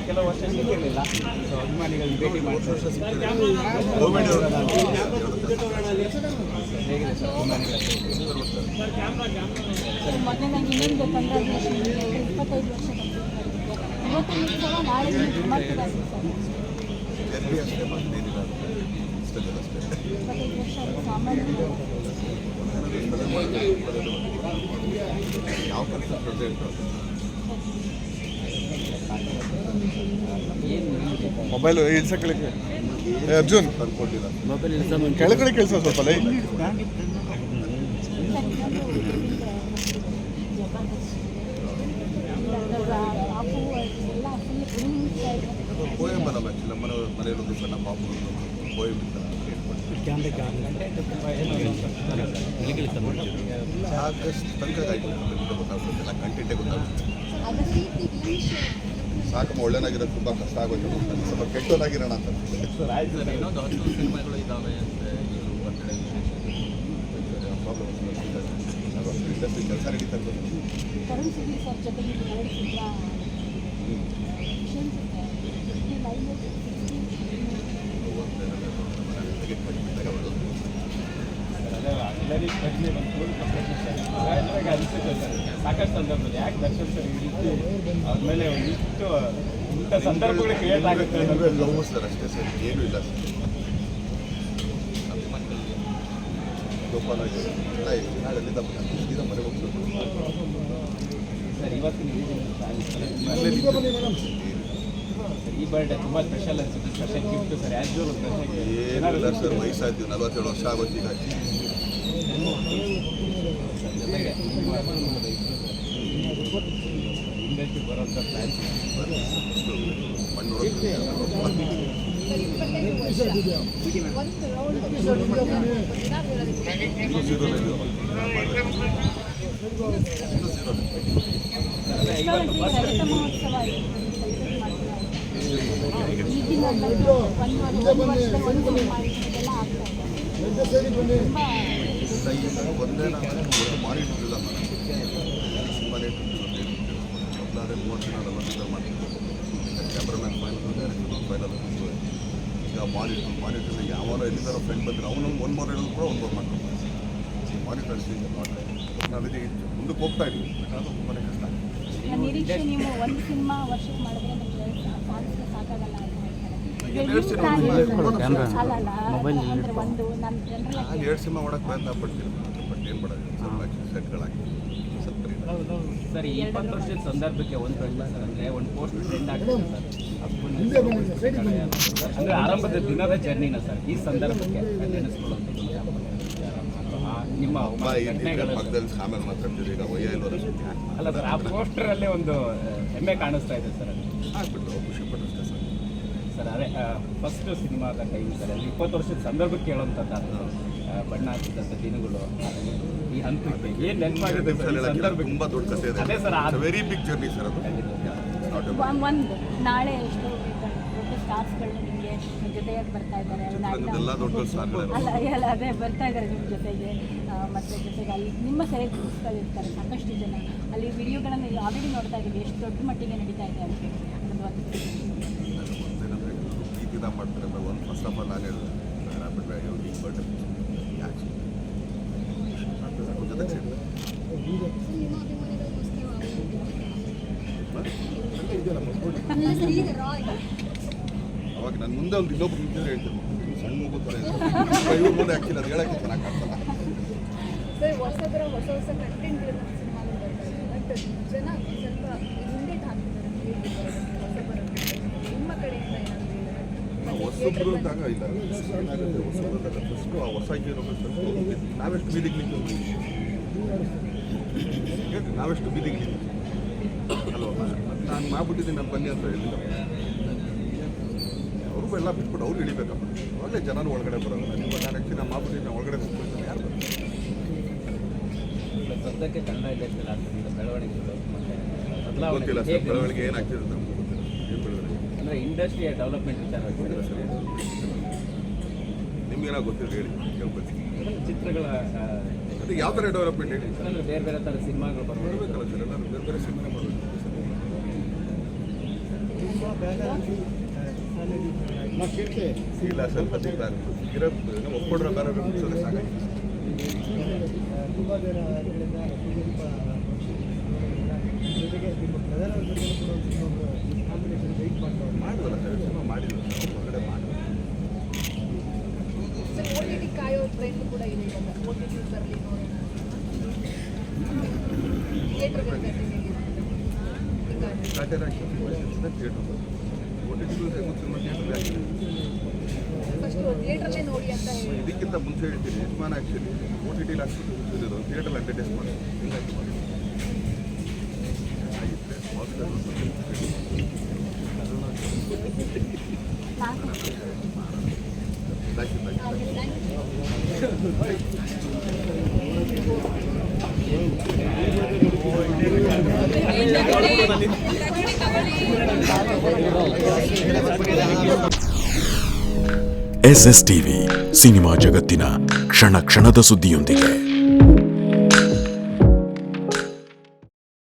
ಕೆಲವು ವರ್ಷ ಸಿಕ್ಕಿರಲಿಲ್ಲ. ಸೊ ಅಭಿಮಾನಿಗಳನ್ನ ಭೇಟಿ ಮಾಡಿ ಹೇಗಿದೆ ಸರ್ ಅಭಿಮಾನಿಗಳ ಮೊನ್ನೆ ನಂಗೆ ಇನ್ನೇನು ಬೇಕಂದ್ರೆ 25 ವರ್ಷ ಇವತ್ತು ನಾಳೆ ಮಾಡ್ತಿದ್ದಾರೆ ಸರ್ 25 ವರ್ಷ ಸಾಮಾನ್ಯ ಯಾವ ಕೆಲಸ ಮೊಬೈಲ್ ಇಳ್ಸಕ್ಕೆ ಅರ್ಜುನ್ ತಂದ್ಕೊಟ್ಟಿಲ್ಲ ಕೆಳಗಡೆ ಕೆಲಸ ಸ್ವಲ್ಪ ಪೋಯಮ್ ಬರಲ್ಲ ನಮ್ಮ ಮನೆಯಲ್ಲೊಂದು ಸಣ್ಣ ಪಾಪು ಪೋಯಮ್ ಸಾಕಷ್ಟು ತನಕ ಗೊತ್ತಾಗ್ತದೆ ಕಂಟೆಂಟೇ ಗೊತ್ತಾಗುತ್ತೆ. ಸಾಕಮ್ಮ ಒಳ್ಳೆನಾಗಿರೋದು ತುಂಬ ಕಷ್ಟ ಆಗೋದು, ಸ್ವಲ್ಪ ಕೆಟ್ಟೋನಾಗಿರೋಣ ಅಂತ. ಇನ್ನೊಂದು 10 ಸಿನಿಮಾಗಳು ಇದ್ದಾವೆ ಇಂಡಸ್ಟ್ರಿ ಕೆಲಸ ನಡೀತಾ ಇರ್ಬೋದು. ಸಾಕಷ್ಟು ಸಂದರ್ಭದಲ್ಲಿ ಯಾಕೆ ದರ್ಶನ್ ಸರ್ ಆದಮೇಲೆ ಒಂದಿಷ್ಟು ಇಂಥ ಸಂದರ್ಭಗಳು ಕ್ರಿಯೇಟ್ ಆಗುತ್ತೆ ಲವ್ ಸರ್ ಅಷ್ಟೇ ಸರ್, ಏನೂ ಇಲ್ಲ ಸರ್. ಗೋಪಾಲ ನಾಳೆಲ್ಲಿಂದ ಮನೆಗೆ ಹೋಗ್ಬೇಕು ಸರ್. ಇವತ್ತು ಈ ಬರ್ಡೇ ತುಂಬ ಸ್ಪೆಷಲ್ ಅನ್ಸುತ್ತೆ, ಸ್ಪೆಷಲ್ ಗಿಫ್ಟ್ ಸರ್. ಆ್ಯಸ್ ಏನಿಲ್ಲ ಸರ್, ವಯಸ್ಸಾಯ್ತು, 47 ವರ್ಷ ಆಗೋದು ಈಗ. ಇಂಡಸ್ಟ್ರಿ ಬರೋಂಥ ಪ್ಲಾನ್ ಮಣ್ಣು ಒಂದೇ ನಾನು ಮಾಡಿಟ್ಟಿಲ್ಲ ಸುಮ್ಮನೆ ಮೊದಲಾದ್ರೆ 30 ದಿನ 40 ದಿನ ಮಾಡ್ತಿದ್ದೆ. ಕ್ಯಾಮ್ರಾಮ್ಯಾನ್ ಫೈನಲ್ ಈಗ ಮಾನಿಟರ್ ಯಾವನೋ ಎಲ್ಲಿದ್ದಾರೋ ಫ್ರೆಂಡ್ ಬಂದರೆ ಅವನೊಂದು 1 more ಇಡೋದು ಕೂಡ 1 more ಮಾಡ್ಕೊಂಡು ಮಾನಿಟರ್ಸ್ ನಾವಿದೆ ಮುಂದಕ್ಕೆ ಹೋಗ್ತಾ ಇದ್ವಿ. ಅದು ತುಂಬಾ ಕಷ್ಟ. ನಿರೀಕ್ಷೆ ನೀವು ಒಂದು ಸಿನಿಮಾ ವರ್ಷಕ್ಕೆ ಮಾಡಿದ್ರೆ ನಿಮಗೆ ಸಾಧಿಸಲು ಸಾಕಾಗಲ್ಲ ಅಂತ ಹೇಳ್ತಾರೆ. 2 ಸಿನಿಮಾ ಮಾಡೋಕ್ಕೆ ಪ್ರಯತ್ನ ಪಡ್ತೀನಿ, ಬಟ್ ಏನು ಮಾಡೋದು ಸೆಟ್ಗಳಾಗಿ ಸರ್. ಈ 20 ವರ್ಷದ ಸಂದರ್ಭಕ್ಕೆ ಒಂದು ಅಂದರೆ ಒಂದು ಪೋಸ್ಟ್ ಟ್ರೆಂಡ್ ಆಗುತ್ತೆ ಸರ್. ಅಂದರೆ ಆರಂಭದ ದಿನದ ಜರ್ನಿನ ಸರ್ ಈ ಸಂದರ್ಭಕ್ಕೆ ನೆನೆಸ್ಕೊಳ್ಳೋದು ನಿಮ್ಮ ಪಕ್ಕದಲ್ಲಿ ಆಮೇಲೆ ಮಾತಾಡ್ತೀವಿ. ಈಗ ಒಯ್ಯಲ್ವರ ಅಲ್ಲ ಸರ್, ಆ ಪೋಸ್ಟರಲ್ಲೇ ಒಂದು ಹೆಮ್ಮೆ ಕಾಣಿಸ್ತಾ ಇದೆ ಸರ್. ಅದು ಆಗ್ಬಿಟ್ಟು ಖುಷಿ ಪಟ್ಟಷ್ಟೇ ಸರ್. ಸರ್ ಅದೇ ಫಸ್ಟ್ ಸಿನಿಮಾದ ಟೈಮ್ ಸರ್, ಅಲ್ಲಿ 20 ವರ್ಷದ ಸಂದರ್ಭಕ್ಕೆ ಹೇಳುವಂಥದ್ದು ಬಣ್ಣ ಹಚ್ಚಿದಂಥ ದಿನಗಳು ಈ ಹಂತಕ್ಕೆ ಏನು ನೆನಪಾಗುತ್ತೆ ತುಂಬ ದೊಡ್ಡ ಕಥೆ ಇದೆ. ಅದೇ sir, very big journey sir ಅದು. ಒಂದು ನಾಳೆ ಎಷ್ಟು ದೊಡ್ಡ ಸ್ಟಾರ್ಸ್ಗಳು ನಿಮಗೆ ಜೊತೆಯಾಗಿ ಬರ್ತಾ ಇದ್ದಾರೆ, ಎಲ್ಲ ದೊಡ್ಡ ಸ್ಟಾರ್ಗಳು ಅಲ್ಲ ಅದೇ ಬರ್ತಾ ಇದ್ದಾರೆ ನಿಮ್ಮ ಜೊತೆಗೆ. ಮತ್ತು ಜೊತೆಗೆ ಅಲ್ಲಿ ನಿಮ್ಮ ಸೆಲೆಬ್ರಿಟೀಸ್ಗಳು ಇರ್ತಾರೆ ಸಾಕಷ್ಟು ಜನ. ಅಲ್ಲಿ ವಿಡಿಯೋಗಳನ್ನು ಆಲ್ರೆಡಿ ನೋಡ್ತಾ ಇದ್ದೀವಿ, ಎಷ್ಟು ದೊಡ್ಡ ಮಟ್ಟಿಗೆ ನಡೀತಾ ಇದೆ ಅಂತ. ಪ್ರೀತಿದ ಮಾಡ್ತಾರೆ ಒಂದು ಫಸ್ಟ್ ಆಫ್ ಆಲ್ ನಾನು ಹೇಳಿದೆ ಈ ಬರ್ಡೇ ಯಾಕೆ ಜೊತೆ ಸಿಗ್ತದೆ ಅವಾಗ ನನ್ನ ಮುಂದೆ ಒಂದು ಇನ್ನೊಬ್ರು ನಿಂತಿದ್ರೆ ಹೇಳ್ತೀನಿ, ಸಣ್ಣ ಮಗು ಥರ ಇವ್ರ ಮುಂದೆ ಆ್ಯಕ್ಚುಲಿ ಅದು ಹೇಳೋಕ್ಕೆ ಚೆನ್ನಾಗಿ ಕಾಣ್ತಲ್ಲ. ಸರ್ ಹೊಸ ಹೊಸ ಕಂಟೆಂಟ್ಗಳನ್ನ ಸಿನಿಮಾದಲ್ಲಿ ಬರ್ತಾ ಇದೆ, ಬಟ್ ಜನ ಸ್ವಲ್ಪ ಹಿಂದೇಟ್ ಹಾಕ್ತಾರೆ ನಿಮ್ಮ ಕಡೆಯಿಂದ ಏನಾದರೂ ಹೊಸೊಬ್ರು ಅಂತಾಗ ಇಲ್ಲ. ಏನಾಗುತ್ತೆ ಹೊಸೊಬ್ರು ಅಂತಾಗ ಫಸ್ಟು ಆ ಹೊಸ ನಾವೆಷ್ಟು ಬೀದಿಗೆ ನಿಂತು ನಾವೆಷ್ಟು ಬೀದಿಗೆ ನಿಂತು ಅಲ್ವಾ, ನಾನು ಮಾಡ್ಬಿಟ್ಟಿದ್ದೀನಿ ನಾನು ಬನ್ನಿ ಅಂತ ಹೇಳಿಲ್ಲ. ಅವ್ರಿಗೂ ಎಲ್ಲ ಬಿಟ್ಬಿಟ್ಟು ಅವ್ರು ಹಿಡಿಬೇಕಪ್ಪ, ಒಳ್ಳೆ ಜನರು ಒಳಗಡೆ ಬರೋಲ್ಲ. ನೀವು ನಾನು ಆ್ಯಕ್ಚುಲಿ ನಾನು ಮಾಡ್ಬಿಟ್ಟಿದ್ದೀನಿ, ನಾನು ಒಳಗಡೆ ಬಿಟ್ಬಿಡ್ತೀನಿ, ಯಾರು ಬರ್ತಾರೆ ಸದ್ಯಕ್ಕೆ ಕನ್ನಡ ಇಂಡಸ್ಟ್ರಿಯಲ್ಲಿ ಆಗ್ತಿದೆ ಬೆಳವಣಿಗೆಗಳು ಮತ್ತು ಗೊತ್ತಿಲ್ಲ ಸರ್. ಬೆಳವಣಿಗೆ ಏನಾಗ್ತಿದೆ ಅಂತ ನಮ್ಗೆ ಗೊತ್ತಿಲ್ಲ. ಏನು ಬೆಳವಣಿಗೆ ಅಂದರೆ ಇಂಡಸ್ಟ್ರಿಯ ಡೆವಲಪ್ಮೆಂಟ್ ವಿಚಾರ ಸರ್ ನಿಮ್ಗೇನಾಗ ಗೊತ್ತಿಲ್ಲ ಹೇಳಿ ಕೇಳ್ಕೊಳ್ತೀನಿ. ಚಿತ್ರಗಳ ಅದೇ ಈಗ ಯಾವ ಥರ ಡೆವಲಪ್ಮೆಂಟ್ ಹೇಳಿ ಅಂದರೆ ಬೇರೆ ಬೇರೆ ಥರ ಸಿನಿಮಾಗಳು ಬರ್ಬೋದು. ಬರಬೇಕಲ್ಲ ಸರ್, ಎಲ್ಲರೂ ಬೇರೆ ಬೇರೆ ಸಿನಿಮಾನೇ ಮಾಡಬೇಕು. ಇಲ್ಲ ಸ್ವಲ್ಪ ಬ್ಯಾನ್ ಇರೋದು ಒಪ್ಪಿಡ್ರೆ ಬೇರೆ ಮುಗಿಸೋದೇ ಸಾಕಾಗಿ ತುಂಬ ಜನ ಜೊತೆಗೆ ನಿಮ್ಮ ಪ್ರಧಾನ ಜೊತೆ ಕೂಡ ಕಾಂಬಿನೇಷನ್ ವೆಯ್ಟ್ ಮಾಡ್ತಾರೆ. ಮಾಡಿದ್ವಲ್ಲ ಸರ್, ಸಿನಿಮಾ ಮಾಡಿದ್ವಿ ಸರ್, ಹೊರಗಡೆ ಮಾಡಿ. ಸರ್ OTT ಕಾಯೋ ಟ್ರೆಂಡ್ ಕೂಡ ಇದೆ ಇವಾಗ. OTT ಬರಲಿ ನೋಡೋಣ, ಥಿಯೇಟರ್ ಥಿಯೇಟರ್ ಫಸ್ಟ್ ಥಿಯೇಟ್ರಲ್ಲೇ ನೋಡಿ ಅಂತ ಹೇಳಿ. ಇದಕ್ಕಿಂತ ಮುಂಚೆ ಹೇಳ್ತೀನಿ, ಯಜಮಾನ ಆ್ಯಕ್ಚುಲಿ OTT ಹಾಕ್ಬಿಟ್ಟು ಥಿಯೇಟರ್ ಅಡ್ವರ್ಟೈಸ್ ಮಾಡಿ ಹಿಂಗಾಗಿ ಮಾಡಿ ಆಗಿದ್ರೆ SS TV ಸಿನಿಮಾ ಜಗತ್ತಿನ ಕ್ಷಣ ಕ್ಷಣದ ಸುದ್ದಿಯೊಂದಿಗೆ.